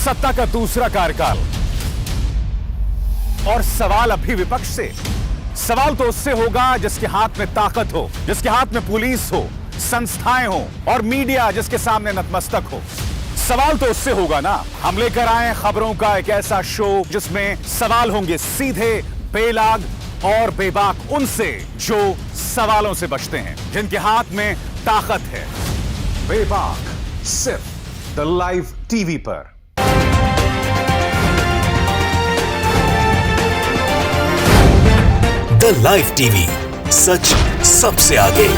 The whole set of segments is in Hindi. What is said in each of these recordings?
सत्ता का दूसरा कार्यकाल और सवाल अब भी विपक्ष से। सवाल तो उससे होगा जिसके हाथ में ताकत हो, जिसके हाथ में पुलिस हो, संस्थाएं हो और मीडिया जिसके सामने नतमस्तक हो। सवाल तो उससे होगा ना। हम लेकर आए खबरों का एक ऐसा शो जिसमें सवाल होंगे सीधे, बेलाग और बेबाक उनसे जो सवालों से बचते हैं, जिनके हाथ में ताकत है। बेबाक सिर्फ द लाइव टीवी पर। द लाइव टीवी, सच सबसे आगे।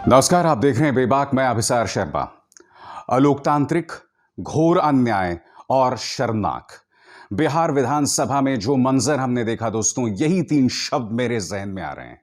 नमस्कार, आप देख रहे हैं बेबाक। मैं अभिसार शर्मा। अलोकतांत्रिक, घोर अन्याय और शर्मनाक। बिहार विधानसभा में जो मंजर हमने देखा दोस्तों, यही 3 शब्द मेरे जहन में आ रहे हैं।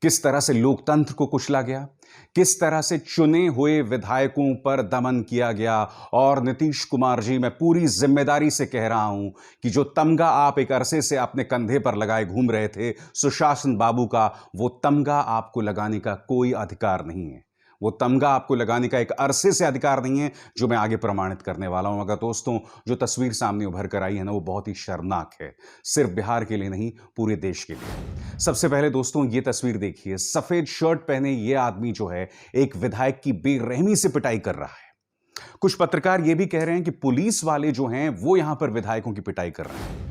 किस तरह से लोकतंत्र को कुचला गया, किस तरह से चुने हुए विधायकों पर दमन किया गया। और नीतीश कुमार जी, मैं पूरी जिम्मेदारी से कह रहा हूं कि जो तमगा आप एक अरसे से अपने कंधे पर लगाए घूम रहे थे सुशासन बाबू का, वो तमगा आपको लगाने का कोई अधिकार नहीं है। वो तमगा आपको लगाने का एक अरसे से अधिकार नहीं है, जो मैं आगे प्रमाणित करने वाला हूं। मगर दोस्तों, जो तस्वीर सामने उभर कर आई है ना, वो बहुत ही शर्मनाक है। सिर्फ बिहार के लिए नहीं, पूरे देश के लिए। सबसे पहले दोस्तों, ये तस्वीर देखिए। सफेद शर्ट पहने ये आदमी जो है, एक विधायक की बेरहमी से पिटाई कर रहा है। कुछ पत्रकार ये भी कह रहे हैं कि पुलिस वाले जो हैं, वो यहां पर विधायकों की पिटाई कर रहे हैं।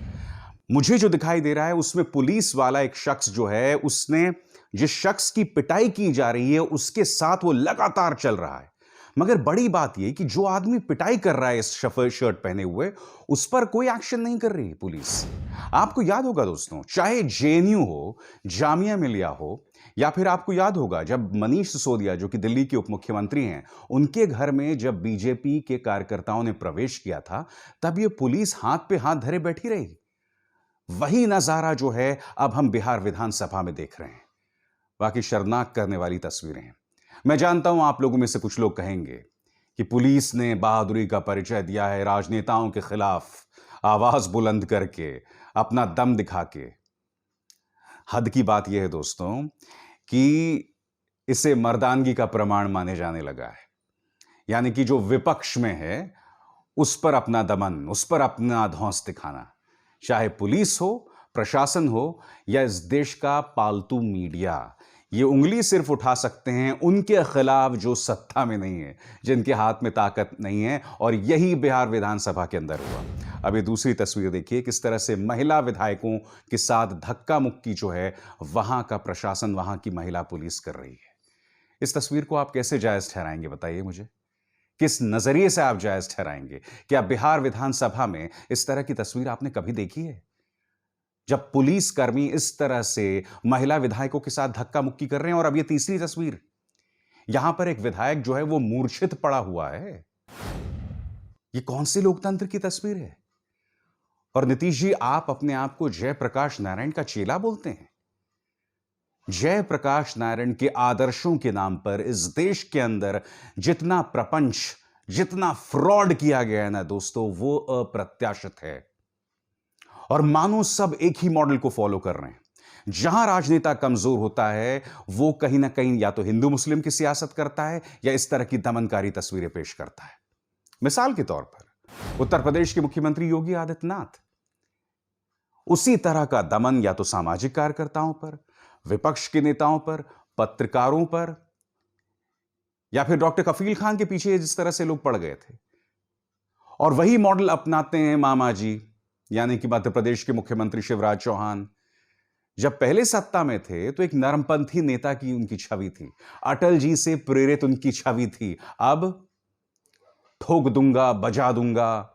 मुझे जो दिखाई दे रहा है, उसमें पुलिस वाला एक शख्स जो है, उसने जिस शख्स की पिटाई की जा रही है उसके साथ वो लगातार चल रहा है। मगर बड़ी बात यह कि जो आदमी पिटाई कर रहा है इस सफेद शर्ट पहने हुए, उस पर कोई एक्शन नहीं कर रही पुलिस। आपको याद होगा दोस्तों, चाहे जेएनयू हो, जामिया मिलिया हो, या फिर आपको याद होगा जब मनीष सिसोदिया, जो कि दिल्ली के उप मुख्यमंत्री हैं, उनके घर में जब बीजेपी के कार्यकर्ताओं ने प्रवेश किया था, तब यह पुलिस हाथ पे हाथ धरे बैठी रही। वही नजारा जो है अब हम बिहार विधानसभा में देख रहे हैं। बाकी शर्मनाक करने वाली तस्वीरें हैं। मैं जानता हूं आप लोगों में से कुछ लोग कहेंगे कि पुलिस ने बहादुरी का परिचय दिया है, राजनेताओं के खिलाफ आवाज बुलंद करके, अपना दम दिखा के। हद की बात यह है दोस्तों कि इसे मर्दानगी का प्रमाण माने जाने लगा है। यानी कि जो विपक्ष में है, उस पर अपना दमन, उस पर अपना धौंस दिखाना, चाहे पुलिस हो, प्रशासन हो या इस देश का पालतू मीडिया। ये उंगली सिर्फ उठा सकते हैं उनके खिलाफ जो सत्ता में नहीं है, जिनके हाथ में ताकत नहीं है। और यही बिहार विधानसभा के अंदर हुआ। अभी दूसरी तस्वीर देखिए, किस तरह से महिला विधायकों के साथ धक्का मुक्की जो है, वहां का प्रशासन, वहां की महिला पुलिस कर रही है। इस तस्वीर को आप कैसे जायज ठहराएंगे, बताइए मुझे। किस नजरिए से आप जायज ठहराएंगे? क्या बिहार विधानसभा में इस तरह की तस्वीर आपने कभी देखी है, जब पुलिसकर्मी इस तरह से महिला विधायकों के साथ धक्का मुक्की कर रहे हैं? और अब ये तीसरी तस्वीर, यहां पर एक विधायक जो है वो मूर्छित पड़ा हुआ है। ये कौन सी लोकतंत्र की तस्वीर है? और नीतीश जी, आप अपने आप को जयप्रकाश नारायण का चेला बोलते हैं। जयप्रकाश नारायण के आदर्शों के नाम पर इस देश के अंदर जितना प्रपंच, जितना फ्रॉड किया गया है ना दोस्तों, वो अप्रत्याशित है। और मानो सब एक ही मॉडल को फॉलो कर रहे हैं। जहां राजनेता कमजोर होता है, वो कहीं ना कहीं या तो हिंदू मुस्लिम की सियासत करता है या इस तरह की दमनकारी तस्वीरें पेश करता है। मिसाल के तौर पर उत्तर प्रदेश के मुख्यमंत्री योगी आदित्यनाथ, उसी तरह का दमन या तो सामाजिक कार्यकर्ताओं पर, विपक्ष के नेताओं पर, पत्रकारों पर, या फिर डॉक्टर कफील खान के पीछे जिस तरह से लोग पड़ गए थे। और वही मॉडल अपनाते हैं मामा जी, यानी कि मध्य प्रदेश के मुख्यमंत्री शिवराज चौहान। जब पहले सत्ता में थे तो एक नरमपंथी नेता की उनकी छवि थी, अटल जी से प्रेरित उनकी छवि थी। अब ठोक दूंगा, बजा दूंगा,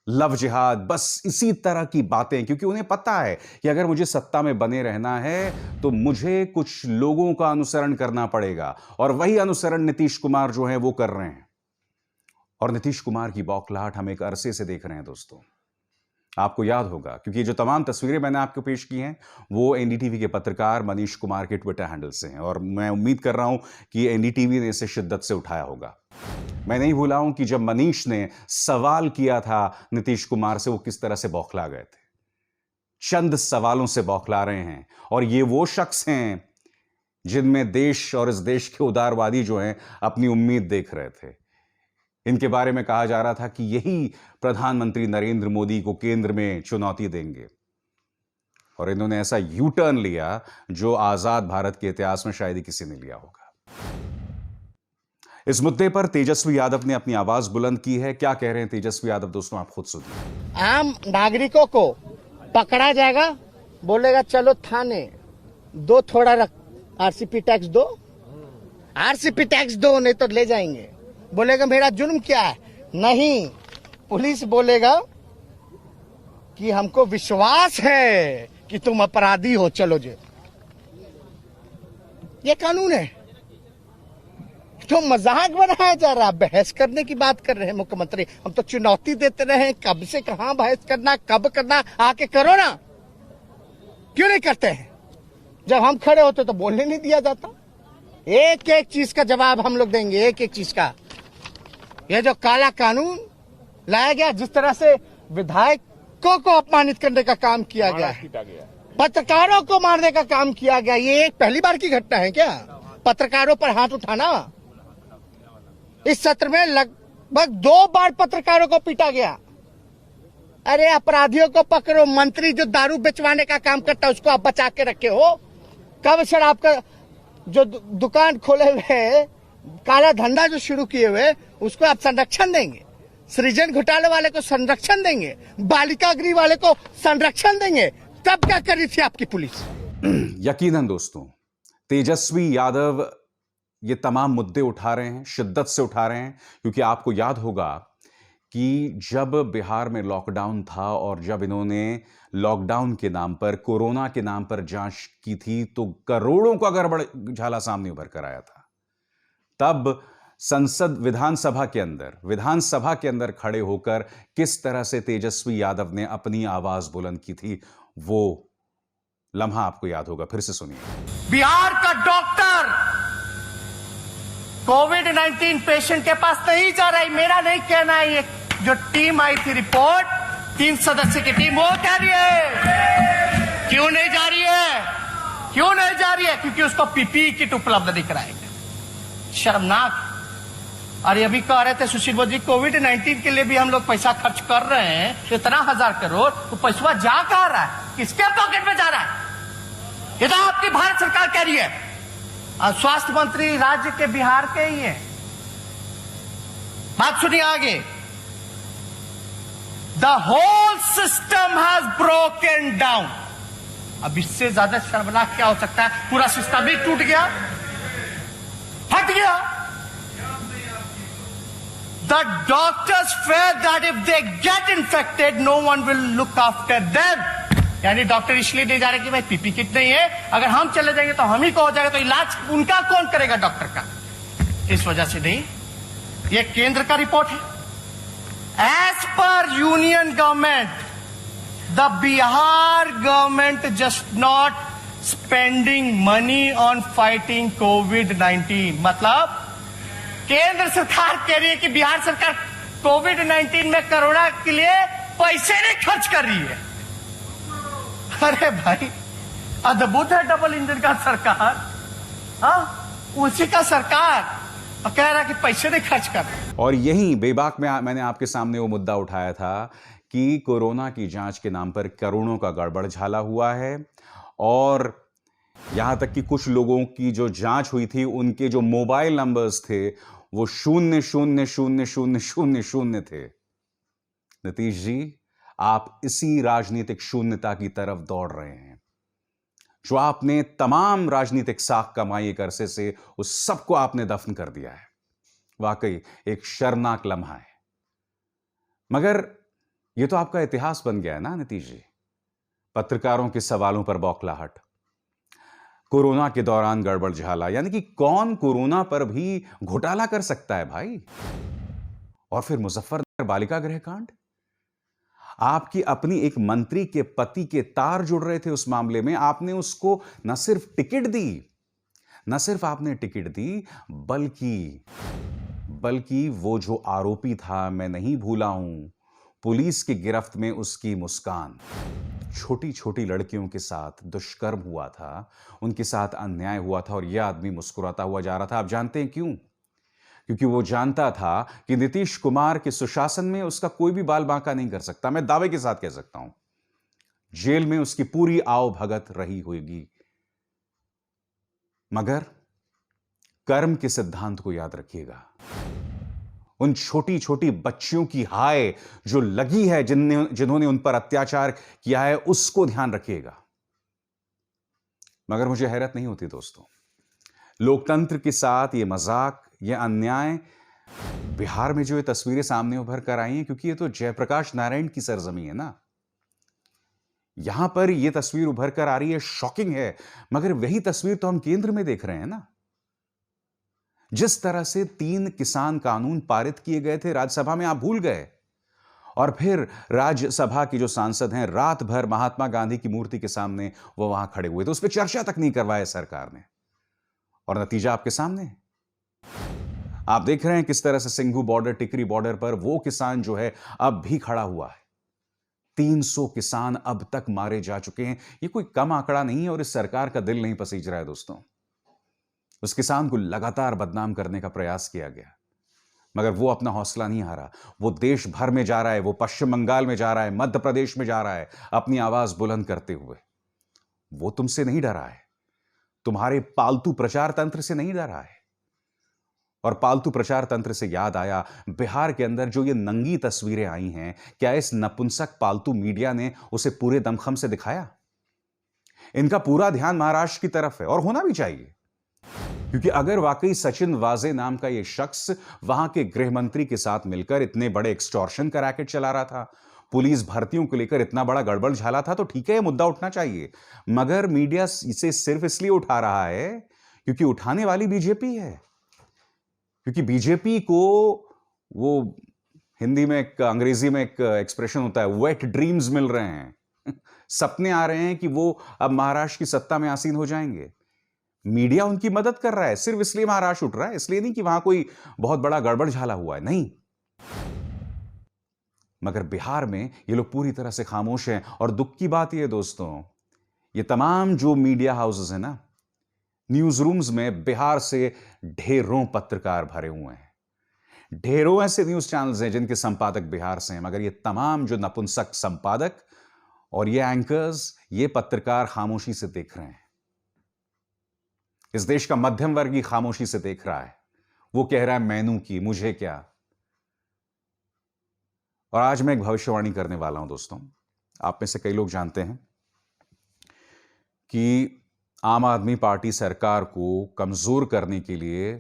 लव जिहाद, बस इसी तरह की बातें। क्योंकि उन्हें पता है कि अगर मुझे सत्ता में बने रहना है तो मुझे कुछ लोगों का अनुसरण करना पड़ेगा। और वही अनुसरण नीतीश कुमार जो है वो कर रहे हैं। और नीतीश कुमार की बौखलाहट हम एक अरसे से देख रहे हैं दोस्तों। आपको याद होगा, क्योंकि जो तमाम तस्वीरें मैंने आपको पेश की हैं, वो एनडीटीवी के पत्रकार मनीष कुमार के ट्विटर हैंडल से हैं। और मैं उम्मीद कर रहा हूं कि एनडीटीवी ने इसे शिद्दत से उठाया होगा। मैं नहीं भूला हूं कि जब मनीष ने सवाल किया था नीतीश कुमार से, वो किस तरह से बौखला गए थे। चंद सवालों से बौखला रहे हैं। और ये वो शख्स हैं जिनमें देश और इस देश के उदारवादी जो हैं अपनी उम्मीद देख रहे थे। इनके बारे में कहा जा रहा था कि यही प्रधानमंत्री नरेंद्र मोदी को केंद्र में चुनौती देंगे, और इन्होंने ऐसा यू टर्न लिया जो आजाद भारत के इतिहास में शायद ही किसी ने लिया होगा। इस मुद्दे पर तेजस्वी यादव ने अपनी आवाज बुलंद की है। क्या कह रहे हैं तेजस्वी यादव, दोस्तों आप खुद सुनिए। आम नागरिकों को पकड़ा जाएगा, बोलेगा चलो थाने दो, थोड़ा आरसीपी टैक्स दो, आरसीपी टैक्स दो, नहीं तो ले जाएंगे। बोलेगा मेरा जुर्म क्या है, नहीं, पुलिस बोलेगा कि हमको विश्वास है कि तुम अपराधी हो, चलो जे। ये कानून है। तो मजाक बनाया जा रहा है, बहस करने की बात कर रहे हैं मुख्यमंत्री। हम तो चुनौती देते रहे, कब से कहां बहस करना, कब करना, आके करो ना। क्यों नहीं करते हैं? जब हम खड़े होते तो बोलने नहीं दिया जाता। एक एक चीज का जवाब हम लोग देंगे, एक एक चीज का। ये जो काला कानून लाया गया, जिस तरह से विधायकों को अपमानित करने का काम किया गया है, पत्रकारों को मारने का काम किया गया, ये एक पहली बार की घटना है क्या? पत्रकारों पर हाथ उठाना। इस सत्र में लगभग 2 बार पत्रकारों को पीटा गया। अरे अपराधियों को पकड़ो। मंत्री जो दारू बेचवाने का काम करता है उसको आप बचा के रखे हो। कब शराब का जो दुकान खोले हुए, काला धंधा जो शुरू किए हुए, उसको आप संरक्षण देंगे। सृजन घोटाले वाले को संरक्षण देंगे, बालिका गृह वाले को संरक्षण देंगे। तब क्या करी थी आपकी पुलिस? यकीनन दोस्तों, तेजस्वी यादव ये तमाम मुद्दे उठा रहे हैं, शिद्दत से उठा रहे हैं, क्योंकि आपको याद होगा कि जब बिहार में लॉकडाउन था और जब इन्होंने लॉकडाउन के नाम पर, कोरोना के नाम पर जांच की थी, तो करोड़ों का गड़बड़ झाला सामने उभर कर आया था। तब संसद विधानसभा के अंदर खड़े होकर किस तरह से तेजस्वी यादव ने अपनी आवाज बुलंद की थी, वो लम्हा आपको याद होगा। फिर से सुनिए। बिहार का डॉक्टर कोविड-19 पेशेंट के पास नहीं जा रहा है। मेरा नहीं कहना है, ये जो टीम आई थी, रिपोर्ट 3 सदस्य की टीम, वो कह रही है। क्यों नहीं जा रही है? क्यों नहीं जा रही है? क्योंकि उसको पीपीई किट उपलब्ध नहीं कराएंगे। शर्मनाक। और ये भी कह रहे थे सुशील मोदी, कोविड-19 के लिए भी हम लोग पैसा खर्च कर रहे हैं, इतना 1000 करोड़, तो पैसा जा कहां रहा है? किसके पॉकेट में जा रहा है? ये तो आपकी भारत सरकार कह रही है। और स्वास्थ्य मंत्री राज्य के बिहार के ही है। बात सुनिए आगे। The whole system has broken down. अब इससे ज्यादा शर्मनाक क्या हो सकता है? पूरा सिस्टम ही टूट गया, फट गया। The doctors fear that if they get infected, no one will look after them. यानी डॉक्टर इसलिए नहीं जा रहे कि भाई पीपी किट नहीं है, अगर हम चले जाएंगे तो हम ही को हो जाएगा, तो इलाज उनका कौन करेगा, डॉक्टर का? इस वजह से नहीं। ये केंद्र का रिपोर्ट है। As per union government, the Bihar government just not spending money on fighting कोविड-19। मतलब केंद्र सरकार कह रही है कि बिहार सरकार कोविड-19 में कोरोना के लिए पैसे नहीं खर्च कर रही है। अरे भाई, अद्भुत है डबल इंजन का सरकार। हाँ, उसी का सरकार कह रहा है कि पैसे नहीं खर्च कर रहा। और यही बेबाक में मैंने आपके सामने वो मुद्दा उठाया था कि कोरोना की जांच के नाम पर करोड़ों का गड़बड़ झाला हुआ है, और यहां तक कि कुछ लोगों की जो जांच हुई थी, उनके जो मोबाइल नंबर्स थे वो 0000000 थे। नीतीश जी, आप इसी राजनीतिक शून्यता की तरफ दौड़ रहे हैं। जो आपने तमाम राजनीतिक साख कमाई एक अरसे से, उस सबको आपने दफन कर दिया है। वाकई एक शर्मनाक लम्हा है। मगर यह तो आपका इतिहास बन गया है ना नीतीश जी। पत्रकारों के सवालों पर बौखलाहट, कोरोना के दौरान गड़बड़ झाला, यानी कि कौन कोरोना पर भी घोटाला कर सकता है भाई? और फिर मुजफ्फरनगर बालिका गृह कांड, आपकी अपनी एक मंत्री के पति के तार जुड़ रहे थे उस मामले में। आपने उसको न सिर्फ टिकट दी, बल्कि वो जो आरोपी था, मैं नहीं भूला हूं, पुलिस की गिरफ्त में उसकी मुस्कान। छोटी छोटी लड़कियों के साथ दुष्कर्म हुआ था, उनके साथ अन्याय हुआ था, और यह आदमी मुस्कुराता हुआ जा रहा था। आप जानते हैं क्यों? क्योंकि वो जानता था कि नीतीश कुमार के सुशासन में उसका कोई भी बाल बांका नहीं कर सकता। मैं दावे के साथ कह सकता हूं, जेल में उसकी पूरी आओ भगत रही होगी। मगर कर्म के सिद्धांत को याद रखिएगा। उन छोटी छोटी बच्चियों की हाय जो लगी है, जिन्होंने उन पर अत्याचार किया है, उसको ध्यान रखिएगा। मगर मुझे हैरत नहीं होती दोस्तों, लोकतंत्र के साथ ये मजाक, ये अन्याय, बिहार में जो ये तस्वीरें सामने उभर कर आई हैं, क्योंकि ये तो जयप्रकाश नारायण की सरजमी है ना। यहां पर ये तस्वीर उभर कर आ रही है, शॉकिंग है, मगर वही तस्वीर तो हम केंद्र में देख रहे हैं ना। जिस तरह से 3 किसान कानून पारित किए गए थे राज्यसभा में, आप भूल गए। और फिर राज्यसभा की जो सांसद हैं, रात भर महात्मा गांधी की मूर्ति के सामने वो वहां खड़े हुए थे, उस पर चर्चा तक नहीं करवाया सरकार ने। और नतीजा आपके सामने है। आप देख रहे हैं किस तरह से सिंघू बॉर्डर, टिकरी बॉर्डर पर वो किसान जो है अब भी खड़ा हुआ है। 300 किसान अब तक मारे जा चुके हैं। ये कोई कम आंकड़ा नहीं है और इस सरकार का दिल नहीं पसीज रहा है दोस्तों। उस किसान को लगातार बदनाम करने का प्रयास किया गया, मगर वो अपना हौसला नहीं हारा। वो देश भर में जा रहा है, वो पश्चिम बंगाल में जा रहा है, मध्य प्रदेश में जा रहा है, अपनी आवाज बुलंद करते हुए। वो तुमसे नहीं डरा है, तुम्हारे पालतू प्रचार तंत्र से नहीं डरा है। और पालतू प्रचार तंत्र से याद आया, बिहार के अंदर जो ये नंगी तस्वीरें आई हैं, क्या इस नपुंसक पालतू मीडिया ने उसे पूरे दमखम से दिखाया? इनका पूरा ध्यान महाराष्ट्र की तरफ है, और होना भी चाहिए, क्योंकि अगर वाकई सचिन वाजे नाम का यह शख्स वहां के गृह मंत्री के साथ मिलकर इतने बड़े एक्सटॉर्शन का रैकेट चला रहा था, पुलिस भर्तियों को लेकर इतना बड़ा गड़बड़ झाला था, तो ठीक है, यह मुद्दा उठना चाहिए। मगर मीडिया इसे सिर्फ इसलिए उठा रहा है क्योंकि उठाने वाली बीजेपी है। क्योंकि बीजेपी को वो हिंदी में अंग्रेजी में एक एक्सप्रेशन होता है, वेट ड्रीम्स मिल रहे हैं। सपने आ रहे हैं कि वो अब महाराष्ट्र की सत्ता में आसीन हो जाएंगे। मीडिया उनकी मदद कर रहा है, सिर्फ इसलिए महाराष्ट्र उठ रहा है, इसलिए नहीं कि वहां कोई बहुत बड़ा गड़बड़ झाला हुआ है, नहीं। मगर बिहार में ये लोग पूरी तरह से खामोश हैं। और दुख की बात यह दोस्तों, ये तमाम जो मीडिया हाउसेस हैं ना, न्यूज रूम्स में बिहार से ढेरों पत्रकार भरे हुए हैं। ढेरों ऐसे न्यूज चैनल्स हैं जिनके संपादक बिहार से हैं, मगर ये तमाम जो नपुंसक संपादक और ये एंकर्स, ये पत्रकार खामोशी से देख रहे हैं। इस देश का मध्यम वर्ग ही खामोशी से देख रहा है। वो कह रहा है मैनू की, मुझे क्या। और आज मैं एक भविष्यवाणी करने वाला हूं दोस्तों। आप में से कई लोग जानते हैं कि आम आदमी पार्टी सरकार को कमजोर करने के लिए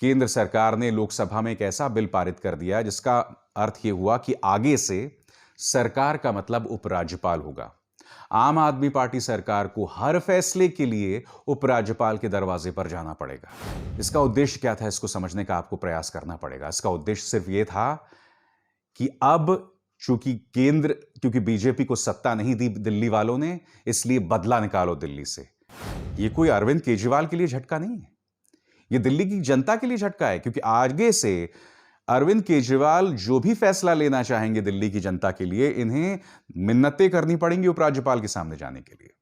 केंद्र सरकार ने लोकसभा में एक ऐसा बिल पारित कर दिया जिसका अर्थ यह हुआ कि आगे से सरकार का मतलब उपराज्यपाल होगा। आम आदमी पार्टी सरकार को हर फैसले के लिए उपराज्यपाल के दरवाजे पर जाना पड़ेगा। इसका उद्देश्य क्या था, इसको समझने का आपको प्रयास करना पड़ेगा। इसका उद्देश्य सिर्फ यह था कि अब क्योंकि बीजेपी को सत्ता नहीं दी दिल्ली वालों ने, इसलिए बदला निकालो दिल्ली से। ये कोई अरविंद केजरीवाल के लिए झटका नहीं है, ये दिल्ली की जनता के लिए झटका है। क्योंकि आगे से अरविंद केजरीवाल जो भी फैसला लेना चाहेंगे दिल्ली की जनता के लिए, इन्हें मिन्नतें करनी पड़ेंगी उपराज्यपाल के सामने जाने के लिए।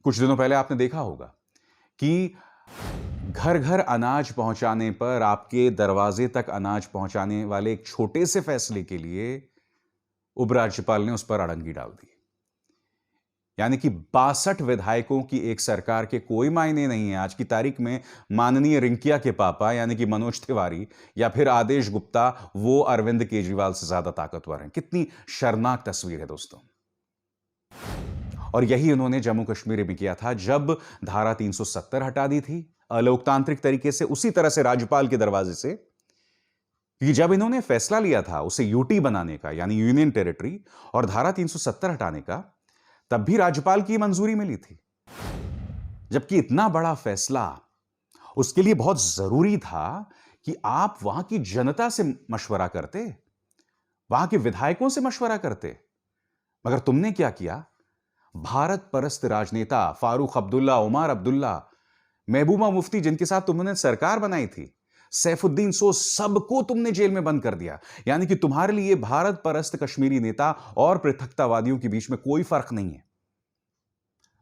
कुछ दिनों पहले आपने देखा होगा कि घर घर अनाज पहुंचाने पर, आपके दरवाजे तक अनाज पहुंचाने वाले एक छोटे से फैसले के लिए उपराज्यपाल ने उस पर अड़ंगी डाल दी। यानी कि 62 विधायकों की एक सरकार के कोई मायने नहीं है। आज की तारीख में माननीय रिंकिया के पापा यानी कि मनोज तिवारी या फिर आदेश गुप्ता, वो अरविंद केजरीवाल से ज्यादा ताकतवर हैं। कितनी शर्मनाक तस्वीर है दोस्तों। और यही उन्होंने जम्मू कश्मीर में किया था जब धारा 370 हटा दी थी अलोकतांत्रिक तरीके से, उसी तरह से राज्यपाल के दरवाजे से। कि जब इन्होंने फैसला लिया था उसे यूटी बनाने का, यानी यूनियन टेरिटरी, और धारा 370 हटाने का, तब भी राज्यपाल की मंजूरी मिली थी। जबकि इतना बड़ा फैसला, उसके लिए बहुत जरूरी था कि आप वहां की जनता से मशवरा करते, वहां के विधायकों से मशवरा करते। मगर तुमने क्या किया? भारत परस्त राजनेता फारूक अब्दुल्ला, उमर अब्दुल्ला, महबूबा मुफ्ती, जिनके साथ तुमने सरकार बनाई थी, सैफुद्दीन सोज, सबको तुमने जेल में बंद कर दिया। यानी कि तुम्हारे लिए भारत परस्त कश्मीरी नेता और पृथकतावादियों के बीच में कोई फर्क नहीं है।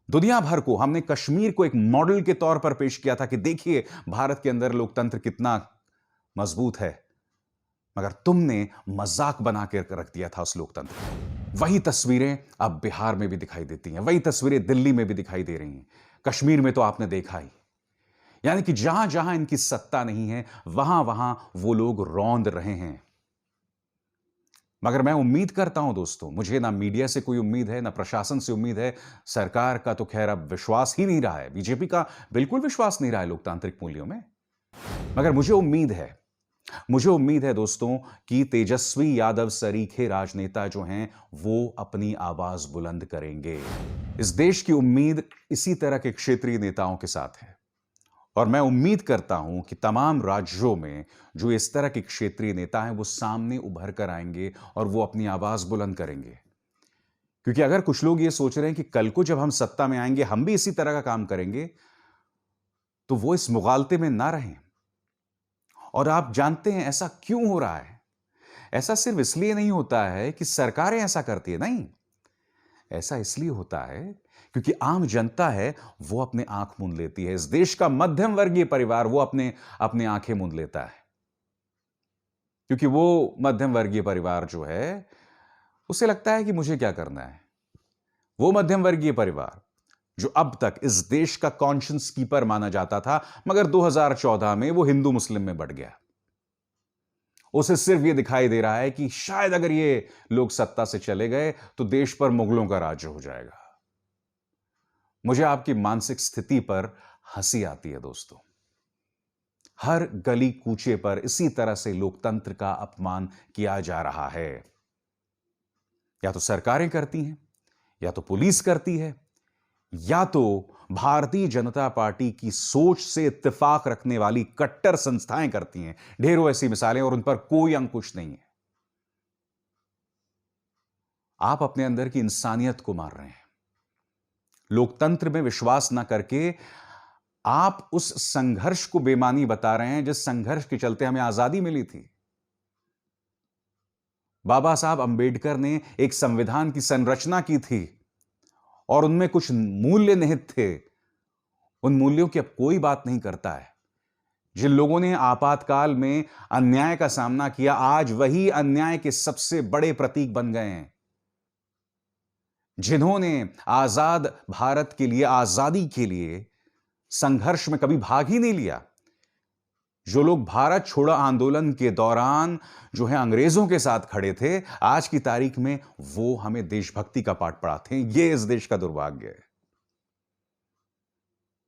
दुनिया भर को हमने कश्मीर को एक मॉडल के तौर पर पेश किया था कि देखिए भारत के अंदर लोकतंत्र कितना मजबूत है, मगर तुमने मजाक बना के रख दिया था उस लोकतंत्र को। वही तस्वीरें अब बिहार में भी दिखाई देती हैं, वही तस्वीरें दिल्ली में भी दिखाई दे रही हैं, कश्मीर में तो आपने देखा ही। यानी कि जहां जहां इनकी सत्ता नहीं है वहां वहां वो लोग रौंद रहे हैं। मगर मैं उम्मीद करता हूं दोस्तों, मुझे ना मीडिया से कोई उम्मीद है, ना प्रशासन से उम्मीद है, सरकार का तो खैर अब विश्वास ही नहीं रहा है, बीजेपी का बिल्कुल विश्वास नहीं रहा है लोकतांत्रिक मूल्यों में। मगर मुझे उम्मीद है दोस्तों कि तेजस्वी यादव सरीखे राजनेता जो हैं वो अपनी आवाज बुलंद करेंगे। इस देश की उम्मीद इसी तरह के क्षेत्रीय नेताओं के साथ है और मैं उम्मीद करता हूं कि तमाम राज्यों में जो इस तरह के क्षेत्रीय नेता हैं वो सामने उभर कर आएंगे और वो अपनी आवाज बुलंद करेंगे। क्योंकि अगर कुछ लोग ये सोच रहे हैं कि कल को जब हम सत्ता में आएंगे हम भी इसी तरह का काम करेंगे, तो वो इस मुगालते में ना रहें। और आप जानते हैं ऐसा क्यों हो रहा है? ऐसा सिर्फ इसलिए नहीं होता है कि सरकारें ऐसा करती है, नहीं, ऐसा इसलिए होता है क्योंकि आम जनता है वो अपने आंख मूंद लेती है। इस देश का मध्यम वर्गीय परिवार वो अपने आंखें मूंद लेता है, क्योंकि वो मध्यम वर्गीय परिवार जो है उसे लगता है कि मुझे क्या करना है। वो मध्यम वर्गीय परिवार जो अब तक इस देश का कॉन्शियंस कीपर माना जाता था, मगर 2014 में वो हिंदू मुस्लिम में बढ़ गया। उसे सिर्फ ये दिखाई दे रहा है कि शायद अगर ये लोग सत्ता से चले गए तो देश पर मुगलों का राज्य हो जाएगा। मुझे आपकी मानसिक स्थिति पर हंसी आती है दोस्तों। हर गली कूचे पर इसी तरह से लोकतंत्र का अपमान किया जा रहा है। या तो सरकारें करती हैं, या तो पुलिस करती है, या तो भारतीय जनता पार्टी की सोच से इत्तेफाक रखने वाली कट्टर संस्थाएं करती हैं। ढेरों ऐसी मिसालें और उन पर कोई अंकुश नहीं है। आप अपने अंदर की इंसानियत को मार रहे हैं। लोकतंत्र में विश्वास ना करके आप उस संघर्ष को बेमानी बता रहे हैं जिस संघर्ष के चलते हमें आजादी मिली थी। बाबा साहब अंबेडकर ने एक संविधान की संरचना की थी और उनमें कुछ मूल्य निहित थे। उन मूल्यों की अब कोई बात नहीं करता है। जिन लोगों ने आपातकाल में अन्याय का सामना किया, आज वही अन्याय के सबसे बड़े प्रतीक बन गए हैं। जिन्होंने आजाद भारत के लिए, आजादी के लिए संघर्ष में कभी भाग ही नहीं लिया, जो लोग भारत छोड़ो आंदोलन के दौरान जो है अंग्रेजों के साथ खड़े थे, आज की तारीख में वो हमें देशभक्ति का पाठ पढ़ाते हैं। ये इस देश का दुर्भाग्य है।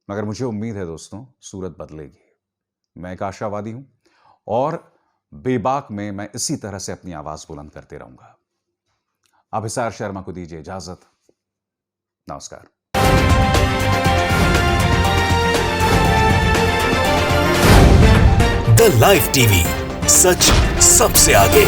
मगर मुझे उम्मीद है दोस्तों सूरत बदलेगी। मैं एक आशावादी हूं और बेबाक में मैं इसी तरह से अपनी आवाज बुलंद करते रहूंगा। अभिसार शर्मा को दीजिए इजाजत। नमस्कार। द लाइव टीवी, सच सबसे आगे।